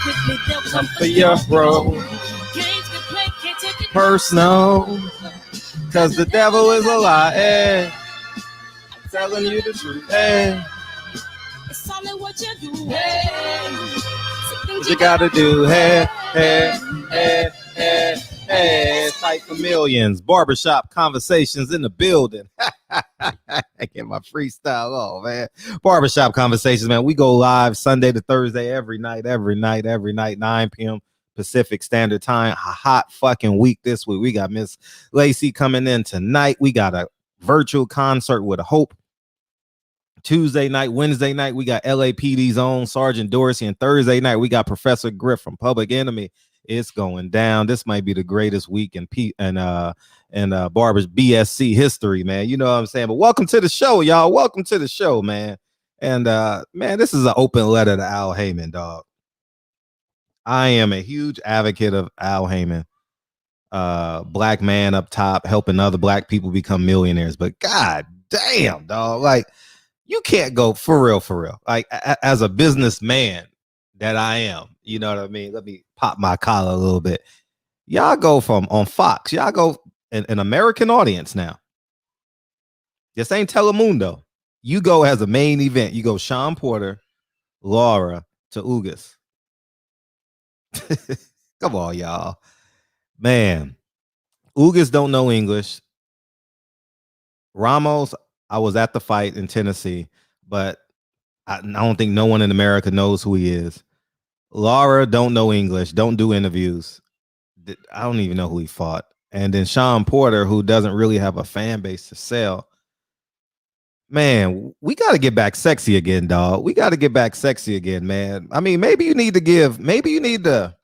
Come for your bro. Personal. Cause the devil is a lie. Hey. Telling you the truth. Hey. It's only what you do. Hey. What you gotta do. Hey, hey, hey, hey, hey. Fight for millions. Barbershop conversations in the building. I get my freestyle off, man. Barbershop conversations, man. We go live Sunday to Thursday every night, 9 p.m. Pacific Standard Time. A hot fucking week this week. We got Miss Lacey coming in tonight. We got a virtual concert with Hope. Tuesday night, Wednesday night, we got LAPD's own Sergeant Dorsey, and Thursday night, we got Professor Griff from Public Enemy. It's going down. This might be the greatest week in Barber's BSC history, man. You know what I'm saying? But welcome to the show, y'all. Welcome to the show, man. And man, this is an open letter to Al Heyman, dog. I am a huge advocate of Al Heyman, black man up top, helping other black people become millionaires. But god damn, dog, like, you can't go for real. Like, as a businessman that I am, you know what I mean? Let me pop my collar a little bit. Y'all go from on Fox. Y'all go an American audience now. This ain't Telemundo. You go as a main event. You go Sean Porter, Lara to Ugas. Come on, y'all. Man, Ugas don't know English. Ramos, I was at the fight in Tennessee, but I don't think no one in America knows who he is. Lara don't know English, don't do interviews. I don't even know who he fought. And then Sean Porter, who doesn't really have a fan base to sell. Man, we got to get back sexy again, dog. We got to get back sexy again, man. I mean, maybe you need to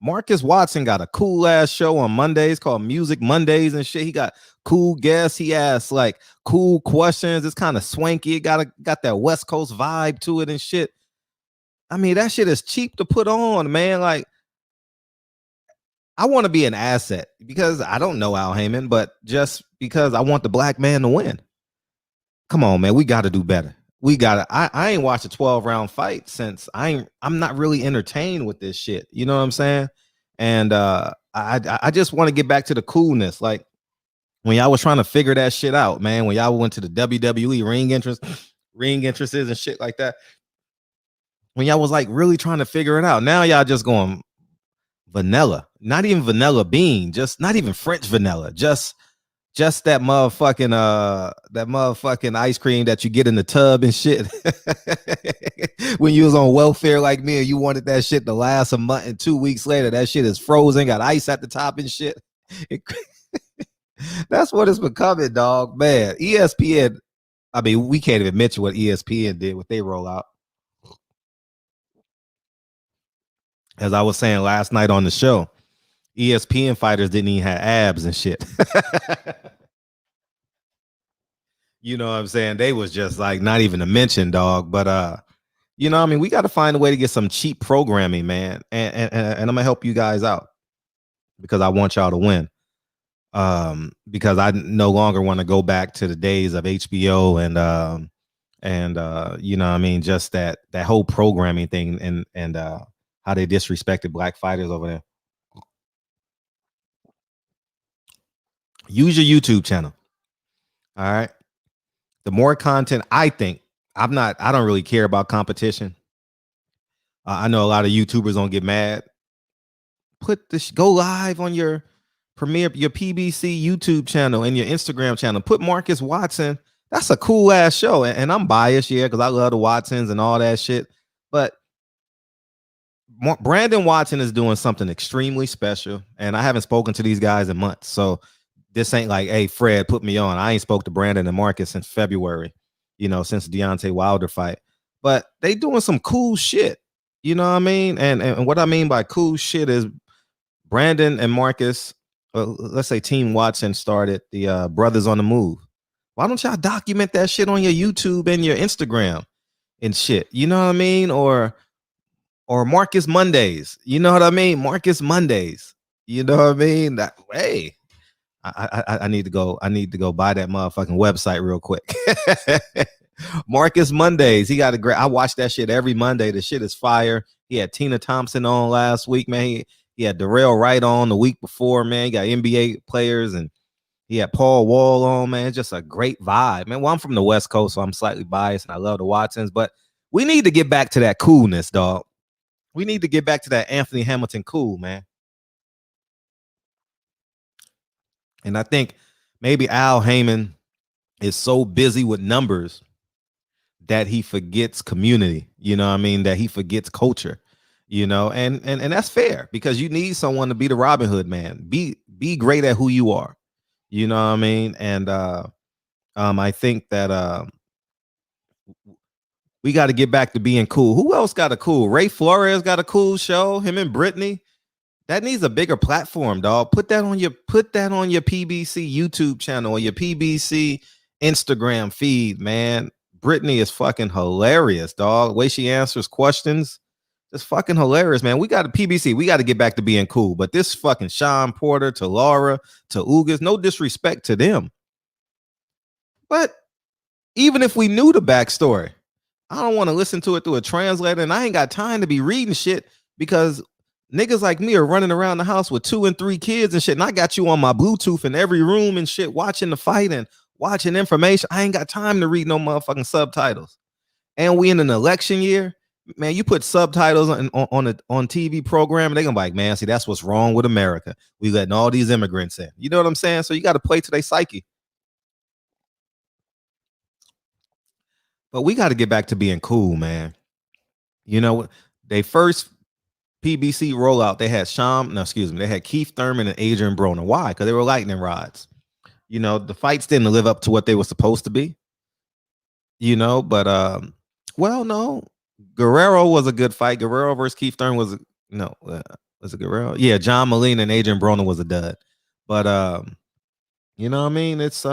Marcus Watson got a cool ass show on Mondays called Music Mondays and shit. He got cool guests. He asks like cool questions. It's kind of swanky. It got that West Coast vibe to it and shit. I mean, that shit is cheap to put on, man. Like, I want to be an asset because I don't know Al Heyman, but just because I want the black man to win. Come on, man. We got to do better. We got to. I ain't watched a 12-round fight since I'm not really entertained with this shit. You know what I'm saying? And I just want to get back to the coolness. Like, when y'all was trying to figure that shit out, man, when y'all went to the WWE ring entrances and shit like that, when y'all was like really trying to figure it out, now y'all just going vanilla, not even vanilla bean, just not even French vanilla, just that motherfucking ice cream that you get in the tub and shit. When you was on welfare like me and you wanted that shit to last a month, and 2 weeks later that shit is frozen, got ice at the top and shit. That's what it's becoming, dog. Man, ESPN, I mean, we can't even mention what ESPN did, what they roll out. As I was saying last night on the show, ESPN fighters didn't even have abs and shit. You know what I'm saying? They was just like not even a mention, dog. But you know what I mean? We got to find a way to get some cheap programming, man. And I'm gonna help you guys out because I want y'all to win. Because I no longer want to go back to the days of HBO and you know what I mean, just that whole programming thing and how they disrespected black fighters over there. Use your YouTube channel. All right. The more content, I think, I don't really care about competition. I know a lot of YouTubers don't get mad. Go live on your PBC YouTube channel and your Instagram channel. Put Marcus Watson. That's a cool ass show. And I'm biased, yeah, because I love the Watsons and all that shit. But Brandon Watson is doing something extremely special. And I haven't spoken to these guys in months. So this ain't like, hey, Fred, put me on. I ain't spoke to Brandon and Marcus since February, you know, since the Deontay Wilder fight. But they doing some cool shit. You know what I mean? And what I mean by cool shit is Brandon and Marcus, let's say Team Watson started the Brothers on the Move. Why don't y'all document that shit on your YouTube and your Instagram and shit? You know what I mean? Or Marcus Mondays. You know what I mean? Marcus Mondays. You know what I mean? Hey, I need to go. I need to go buy that motherfucking website real quick. Marcus Mondays. He got a great. I watch that shit every Monday. The shit is fire. He had Tina Thompson on last week, man. He had Darrell Wright on the week before, man. He got NBA players, and he had Paul Wall on, man. Just a great vibe, man. Well, I'm from the West Coast, so I'm slightly biased, and I love the Watsons, but we need to get back to that coolness, dog. We need to get back to that Anthony Hamilton cool, man. And I think maybe Al Heyman is so busy with numbers that he forgets community. You know what I mean? That he forgets culture. You know, and that's fair because you need someone to be the Robin Hood man. Be great at who you are. You know what I mean? And I think that we got to get back to being cool. Who else got a cool? Ray Flores got a cool show. Him and Brittany. That needs a bigger platform, dog. Put that on your PBC YouTube channel or your PBC Instagram feed, man. Brittany is fucking hilarious, dog. The way she answers questions, it's fucking hilarious, man. We got a PBC. We got to get back to being cool. But this fucking Sean Porter to Lara to Ugas, no disrespect to them. But even if we knew the backstory, I don't want to listen to it through a translator, and I ain't got time to be reading shit because niggas like me are running around the house with 2 and 3 kids and shit, and I got you on my Bluetooth in every room and shit, watching the fight and watching information. I ain't got time to read no motherfucking subtitles. And we in an election year, man. You put subtitles on TV program, and they gonna be like, man, see, that's what's wrong with America. We letting all these immigrants in. You know what I'm saying? So you got to play to their psyche. But we got to get back to being cool, man. You know, they first PBC rollout, they had they had Keith Thurman and Adrian Broner. Why? Because they were lightning rods. You know, the fights didn't live up to what they were supposed to be. You know, but well, no, Guerrero was a good fight. Guerrero versus Keith Thurman was was it Guerrero? Yeah, John Molina and Adrian Broner was a dud. But you know what I mean? It's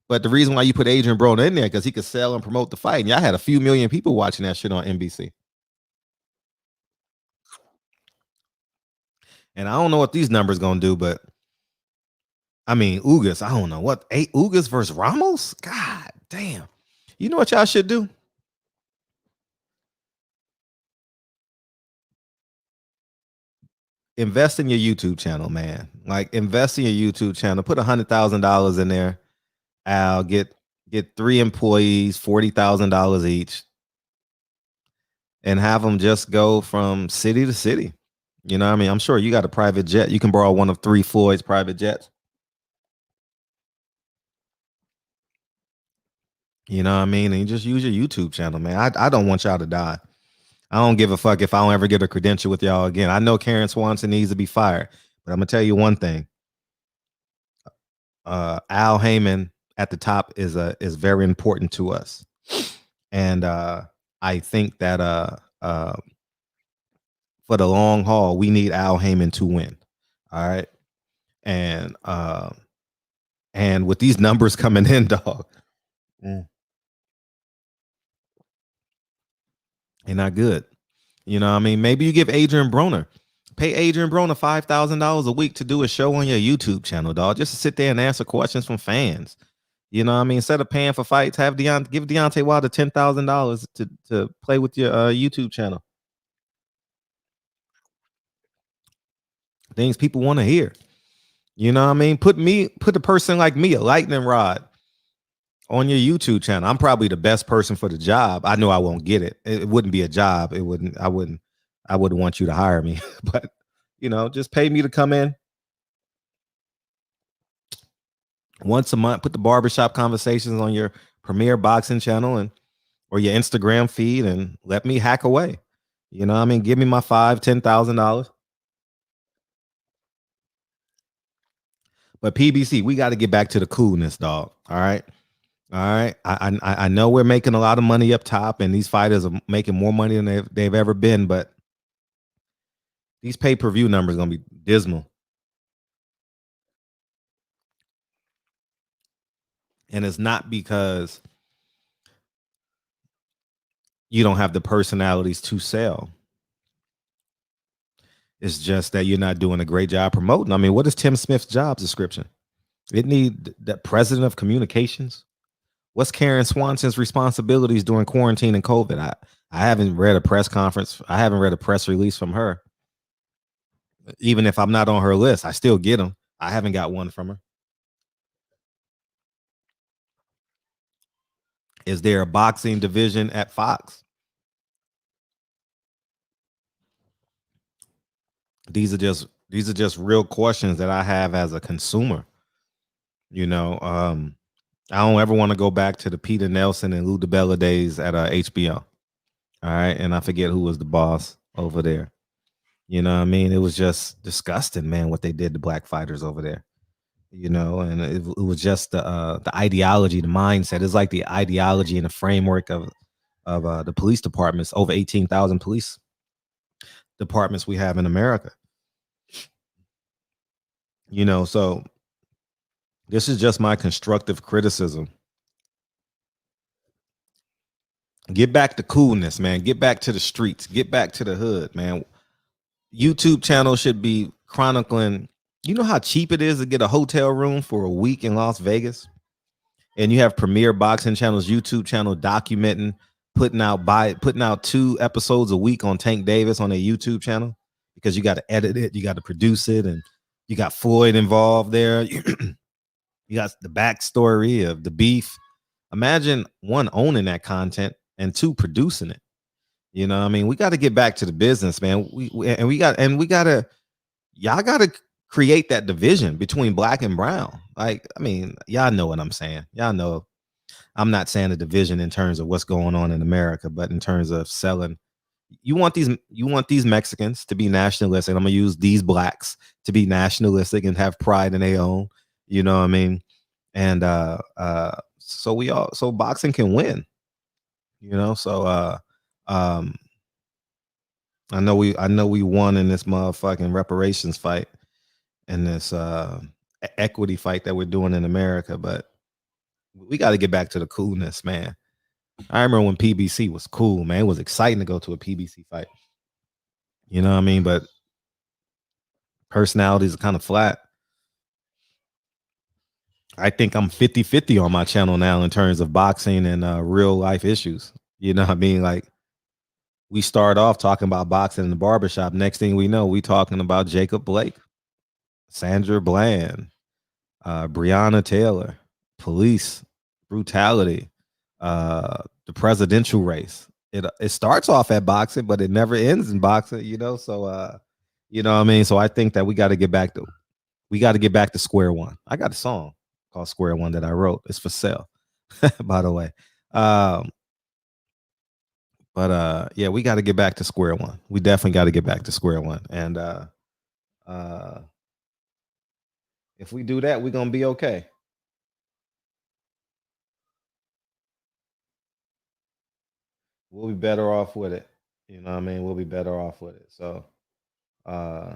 but the reason why you put Adrian Broner in there because he could sell and promote the fight. And y'all had a few million people watching that shit on NBC. And I don't know what these numbers gonna do, but I mean, Ugas, I don't know what Ugas versus Ramos. God damn! You know what y'all should do? Invest in your YouTube channel, man. Like invest in your YouTube channel. Put $100,000 in there. Al, get 3 employees, $40,000 each, and have them just go from city to city. You know what I mean? I'm sure you got a private jet. You can borrow one of 3 Floyd's private jets. You know what I mean? And you just use your YouTube channel, man. I don't want y'all to die. I don't give a fuck if I don't ever get a credential with y'all again. I know Karen Swanson needs to be fired, but I'm gonna tell you one thing. Al Heyman at the top is very important to us. And I think that for the long haul, we need Al Heyman to win. All right. And with these numbers coming in, dog. They're not good. You know what I mean? Maybe you give Adrian Broner, pay Adrian Broner $5,000 a week to do a show on your YouTube channel, dog. Just to sit there and answer questions from fans. You know what I mean? Instead of paying for fights, give Deontay Wilder $10,000 to play with your YouTube channel. Things people want to hear. You know what I mean? Put a person like me, a lightning rod, on your YouTube channel. I'm probably the best person for the job. I know I won't get it. It wouldn't be a job. I wouldn't want you to hire me. But you know, just pay me to come in once a month. Put the barbershop conversations on your Premier Boxing channel or your Instagram feed and let me hack away. You know what I mean? Give me my $5,000-$10,000. But PBC, we got to get back to the coolness, dog. All right. All right. I know we're making a lot of money up top, and these fighters are making more money than they've ever been, but these pay-per-view numbers are gonna be dismal. And it's not because you don't have the personalities to sell. It's just that you're not doing a great job promoting. I mean, what is Tim Smith's job description? It need the president of communications. What's Karen Swanson's responsibilities during quarantine and COVID? I haven't read a press conference. I haven't read a press release from her. Even if I'm not on her list, I still get them. I haven't got one from her. Is there a boxing division at Fox? These are just real questions that I have as a consumer. You know, I don't ever want to go back to the Peter Nelson and Lou DiBella days at HBO. All right, and I forget who was the boss over there. You know what I mean? It was just disgusting, man, what they did to black fighters over there. You know, and it was just the ideology, the mindset. It's like the ideology and the framework of the police departments, over 18,000 police departments we have in America. You know, so this is just my constructive criticism. Get back to coolness, man. Get back to the streets. Get back to the hood, man. YouTube channel should be chronicling. You know how cheap it is to get a hotel room for a week in Las Vegas? And you have premier boxing channels, YouTube channel documenting, putting out 2 episodes a week on Tank Davis on a YouTube channel, because you got to edit it, you got to produce it, and you got Floyd involved there. You got the backstory of the beef. Imagine, 1, owning that content, and 2, producing it. You know what I mean? We got to get back to the business, man. We got to, y'all got to create that division between black and brown. Like, I mean, y'all know what I'm saying. Y'all know I'm not saying a division in terms of what's going on in America, but in terms of selling. You want these Mexicans to be nationalistic. I'm gonna use these blacks to be nationalistic and have pride in their own. You know what I mean? And so boxing can win. You know, so um I know we won in this motherfucking reparations fight and this equity fight that we're doing in America, but we got to get back to the coolness, man. I remember when PBC was cool, man. It was exciting to go to a PBC fight. You know what I mean? But personalities are kind of flat. I think I'm 50-50 on my channel now in terms of boxing and real life issues. You know what I mean? Like, we start off talking about boxing in the barbershop. Next thing we know, we talking about Jacob Blake, Sandra Bland, Breonna Taylor, police brutality, the presidential race. It starts off at boxing, but it never ends in boxing, you know. So you know what I mean? So I think that we got to get back to square one. I got a song called Square One that I wrote. It's for sale, by the way. But yeah, we got to get back to square one. We definitely got to get back to square one. And if we do that, we're gonna be okay. We'll be better off with it. You know what I mean? We'll be better off with it. So uh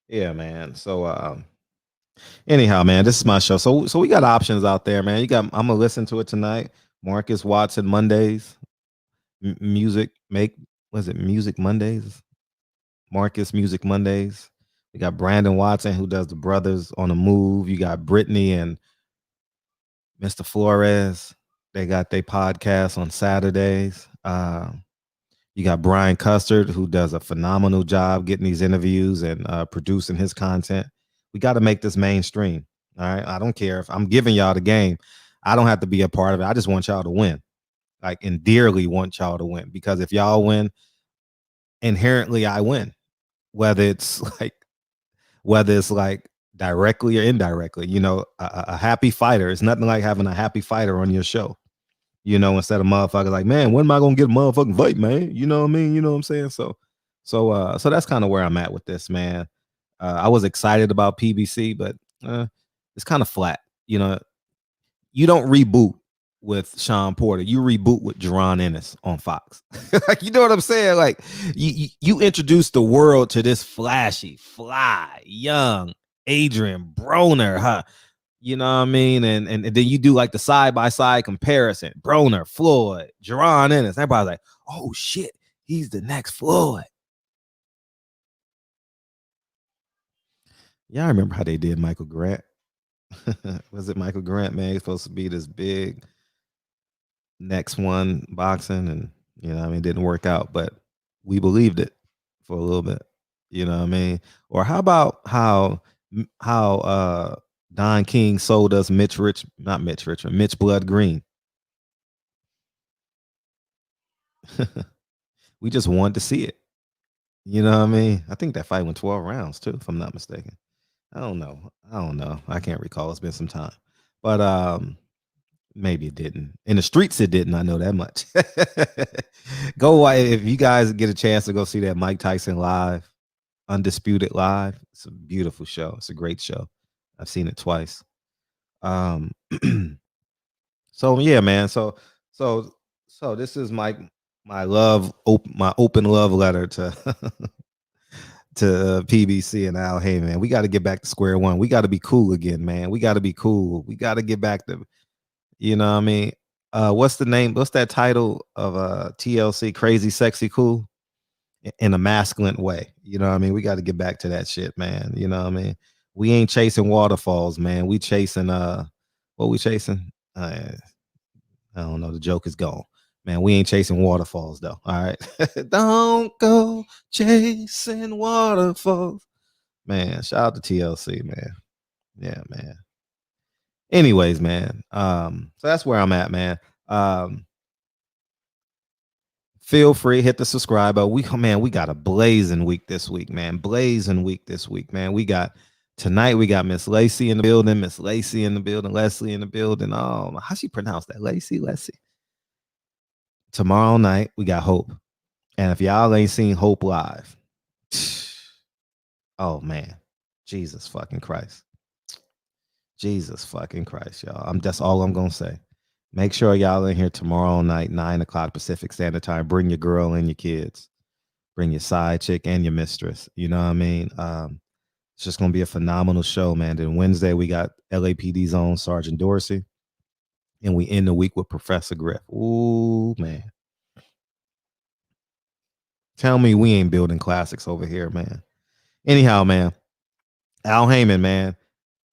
yeah, man. So anyhow, man, this is my show. So we got options out there, man. I'm gonna listen to it tonight. Marcus Watson Mondays. Music make was it Music Mondays? Marcus Music Mondays. We got Brandon Watson, who does the Brothers on the Move. You got Brittany and Mr. Flores. They got their podcast on Saturdays. You got Brian Custard, who does a phenomenal job getting these interviews and producing his content. We got to make this mainstream. All right. I don't care if I'm giving y'all the game. I don't have to be a part of it. I just want y'all to win. Like, and dearly want y'all to win, because if y'all win, inherently I win. Whether it's like directly or indirectly, you know, a happy fighter. It's nothing like having a happy fighter on your show. You know, instead of motherfuckers like, man, when am I gonna get a motherfucking fight, man? You know what I mean? You know what I'm saying? So that's kind of where I'm at with this, man. I was excited about PBC, but it's kind of flat. You know, you don't reboot with Sean Porter. You reboot with Jerron Ennis on Fox. Like, you know what I'm saying? Like, you introduce the world to this flashy, fly, young Adrian Broner, huh? You know what I mean? And then you do like the side-by-side comparison. Broner, Floyd, Jerron Ennis. Everybody's like, oh shit, he's the next Floyd. Y'all remember how they did Michael Grant? Was it Michael Grant, man? He's supposed to be this big next one boxing, and it didn't work out, but we believed it for a little bit. You know what I mean? Or how about how Don King sold us not Mitch Richmond, Mitch Blood Green. We just wanted to see it. You know what I mean? I think that fight went 12 rounds too, if I'm not mistaken. I don't know. I can't recall. It's been some time. But maybe it didn't. In the streets it didn't. I know that much. Go if you guys get a chance to go see that Mike Tyson live, Undisputed Live. It's a beautiful show. It's a great show. I've seen it twice. Um so yeah, man. So so this is my open love letter to to PBC and Al. Hey, man, we got to get back to square one. We got to be cool again, man. We got to be cool. We got to get back to, what I mean? What's the name? What's that title of TLC? Crazy, sexy, cool, in a masculine way. You know what I mean? We got to get back to that shit, man. You know what I mean? We ain't chasing waterfalls, man. We chasing what we chasing? I don't know. The joke is gone. Man, we ain't chasing waterfalls though. All right. Don't go chasing waterfalls. Man, shout out to TLC, man. Yeah, man. Anyways, man. So that's where I'm at, man. Feel free, hit the subscribe button. We got a blazing week this week, man. Blazing week this week, man. Tonight we got Miss Lacey in the building, Miss Lacey in the building, Leslie in the building. Oh, how she pronounce that? Lacey. Tomorrow night we got Hope. And if y'all ain't seen Hope live, oh man, Jesus fucking Christ. Jesus fucking Christ, y'all. That's all I'm gonna say. Make sure y'all in here tomorrow night, 9 o'clock Pacific Standard Time. Bring your girl and your kids. Bring your side chick and your mistress. You know what I mean? It's just gonna be a phenomenal show, man. Then Wednesday we got LAPD's own Sergeant Dorsey, and we end the week with Professor Griff. Ooh, man. Tell me we ain't building classics over here, man. Anyhow, man. Al Heyman, man.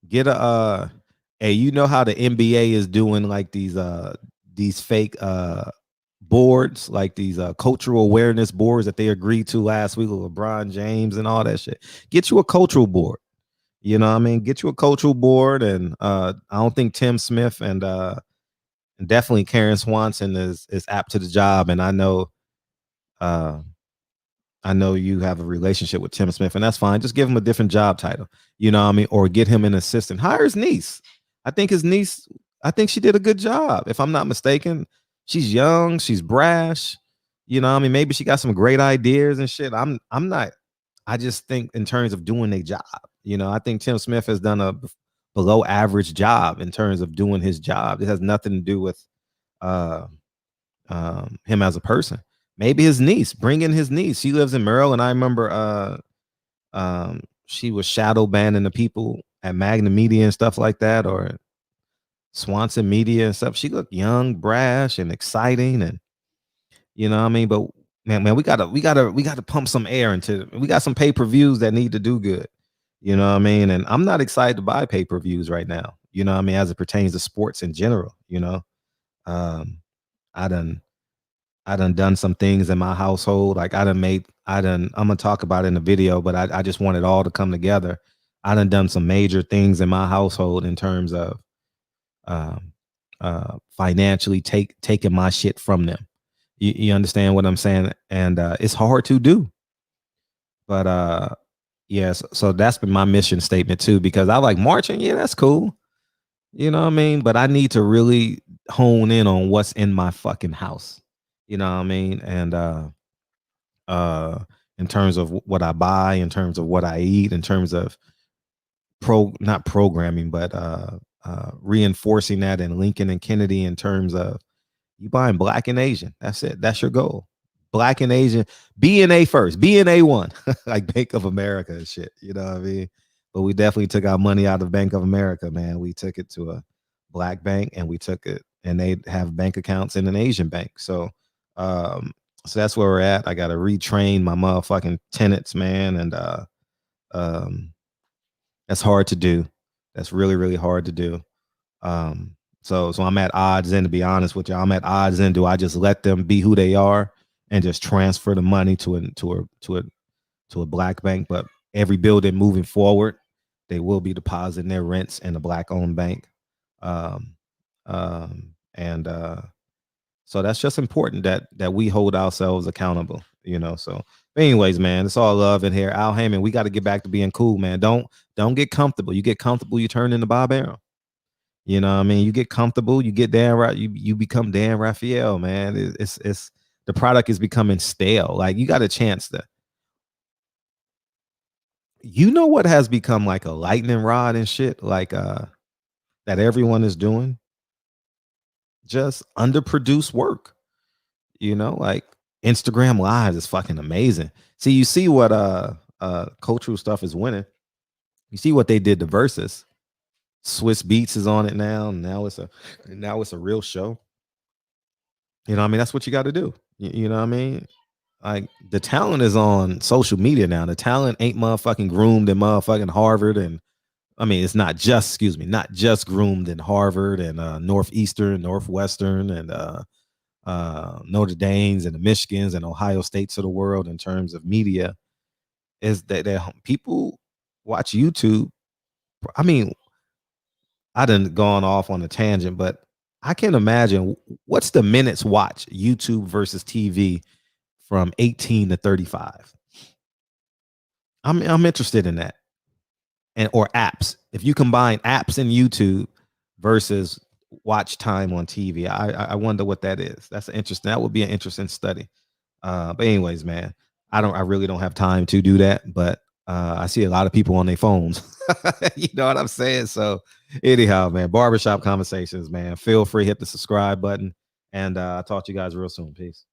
Get a hey, you know how the NBA is doing like these fake boards, like these cultural awareness boards that they agreed to last week with LeBron James and all that shit. Get you a cultural board. You know what I mean? Get you a cultural board, and I don't think Tim Smith and definitely Karen Swanson is apt to the job. And I know you have a relationship with Tim Smith, and that's fine. Just give him a different job title, you know what I mean? Or get him an assistant. Hire his niece. I think she did a good job. If I'm not mistaken, she's young, she's brash. You know what I mean? Maybe she got some great ideas and shit. I'm not. I just think in terms of doing a job, I think Tim Smith has done a below average job in terms of doing his job. It has nothing to do with him as a person. Maybe his niece, bring in his niece. She lives in Maryland. I remember she was shadow banning the people at Magna Media and stuff like that, or Swanson Media and stuff. She looked young, brash, and exciting, and you know what I mean. But man, we gotta pump some air into. We got some pay-per-views that need to do good. You know what I mean. And I'm not excited to buy pay-per-views right now. You know what I mean, as it pertains to sports in general. I done some things in my household. Like I'm gonna talk about it in the video, but I just want it all to come together. I done some major things in my household in terms of financially taking my shit from them. You understand what I'm saying? And it's hard to do. But yes, so that's been my mission statement too, because I like marching. Yeah, that's cool. You know what I mean? But I need to really hone in on what's in my fucking house. You know what I mean? And in terms of what I buy, in terms of what I eat, in terms of not programming, but reinforcing that, and Lincoln and Kennedy in terms of you buying Black and Asian. That's it. That's your goal. Black and Asian. BNA first. BNA one. Like Bank of America and shit. You know what I mean? But we definitely took our money out of Bank of America, man. We took it to a Black bank, and we took it, and they have bank accounts in an Asian bank. So so that's where we're at. I gotta retrain my motherfucking tenants, man. And that's hard to do. That's really, really hard to do. So I'm at odds in, to be honest with you. I'm at odds in. Do I just let them be who they are and just transfer the money to a black bank? But every building moving forward, they will be depositing their rents in a black owned bank. Um, and So that's just important that we hold ourselves accountable, So, but anyways, man, it's all love in here. Al Heyman, we got to get back to being cool, man. Don't get comfortable. You get comfortable, you turn into Bob Arum. You know what I mean? You get comfortable, you get Dan right, you become Dan Raphael, man. It's the product is becoming stale. Like, you got a chance to, what has become like a lightning rod and shit, like that everyone is doing? Just underproduced work. Like Instagram Lives is fucking amazing. See, you see what cultural stuff is winning. You see what they did to Versus. Swiss Beats is on it now. Now it's a real show. I mean, that's what you got to do. You know what I mean? Like, the talent is on social media now. The talent ain't motherfucking groomed in motherfucking Harvard, and I mean, it's not just groomed in Harvard and Northeastern, Northwestern, and Notre Dames and the Michigans and Ohio States of the world in terms of media. Is that people watch YouTube? I mean, I done gone off on a tangent, but I can imagine what's the minutes watch YouTube versus TV from 18 to 35. I'm interested in that. And or apps. If you combine apps and YouTube versus watch time on TV, I wonder what that is. That would be an interesting study. But anyways, man, I really don't have time to do that, but I see a lot of people on their phones. You know what I'm saying? So anyhow, man, barbershop conversations, man. Feel free, hit the subscribe button, and I'll talk to you guys real soon. Peace.